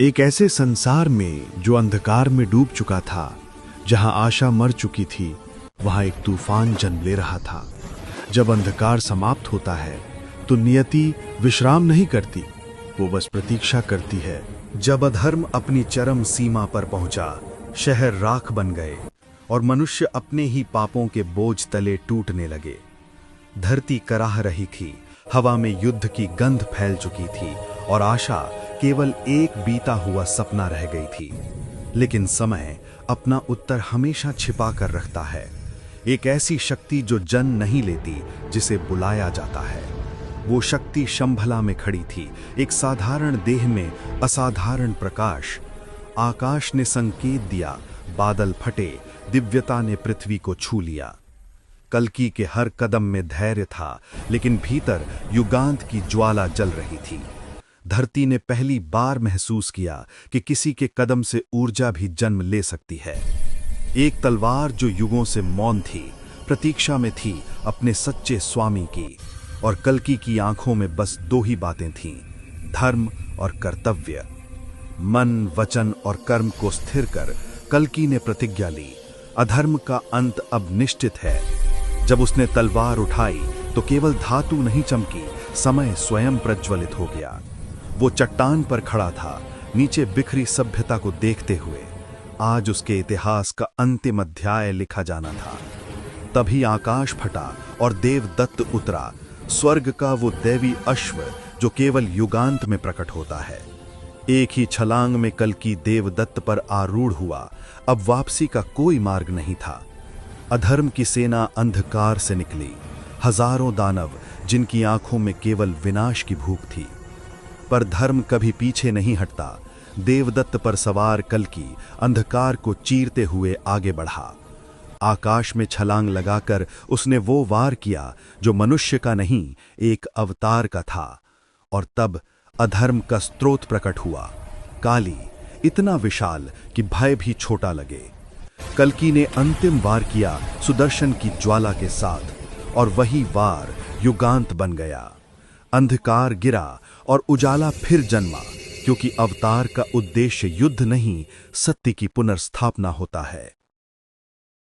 एक ऐसे संसार में जो अंधकार में डूब चुका था, जहां आशा मर चुकी थी, वहां एक तूफान जन्म ले रहा था। जब अंधकार समाप्त होता है तो नियति विश्राम नहीं करती, वो बस प्रतीक्षा करती है। जब अधर्म अपनी चरम सीमा पर पहुंचा, शहर राख बन गए और मनुष्य अपने ही पापों के बोझ तले टूटने लगे। धरती कराह रही थी, हवा में युद्ध की गंध फैल चुकी थी और आशा केवल एक बीता हुआ सपना रह गई थी। लेकिन समय अपना उत्तर हमेशा छिपा कर रखता है। एक ऐसी शक्ति जो जन्म नहीं लेती, जिसे बुलाया जाता है। वो शक्ति शंभला में खड़ी थी, एक साधारण देह में असाधारण प्रकाश। आकाश ने संकेत दिया, बादल फटे, दिव्यता ने पृथ्वी को छू लिया। कल्कि के हर कदम में धैर्य था, लेकिन भीतर युगांत की ज्वाला जल रही थी। धरती ने पहली बार महसूस किया कि किसी के कदम से ऊर्जा भी जन्म ले सकती है। एक तलवार जो युगों से मौन थी, प्रतीक्षा में थी अपने सच्चे स्वामी की। और कल्कि की आंखों में बस दो ही बातें थीं, धर्म और कर्तव्य। मन, वचन और कर्म को स्थिर कर कल्कि ने प्रतिज्ञा ली, अधर्म का अंत अब निश्चित है। जब उसने तलवार उठाई तो केवल धातु नहीं चमकी, समय स्वयं प्रज्वलित हो गया। वो चट्टान पर खड़ा था, नीचे बिखरी सभ्यता को देखते हुए। आज उसके इतिहास का अंतिम अध्याय लिखा जाना था। तभी आकाश फटा और देवदत्त उतरा, स्वर्ग का वो दैवी अश्व जो केवल युगांत में प्रकट होता है। एक ही छलांग में कल्कि देवदत्त पर आरूढ़ हुआ। अब वापसी का कोई मार्ग नहीं था। अधर्म की सेना अंधकार से निकली, हजारों दानव जिनकी आंखों में केवल विनाश की भूख थी। पर धर्म कभी पीछे नहीं हटता। देवदत्त पर सवार कल्कि अंधकार को चीरते हुए आगे बढ़ा। आकाश में छलांग लगाकर उसने वो वार किया जो मनुष्य का नहीं, एक अवतार का था। और तब अधर्म का स्रोत प्रकट हुआ, काली, इतना विशाल कि भय भी छोटा लगे। कल्कि ने अंतिम वार किया सुदर्शन की ज्वाला के साथ, और वही वार युगांत बन गया। अंधकार गिरा और उजाला फिर जन्मा, क्योंकि अवतार का उद्देश्य युद्ध नहीं, सत्य की पुनर्स्थापना होता है।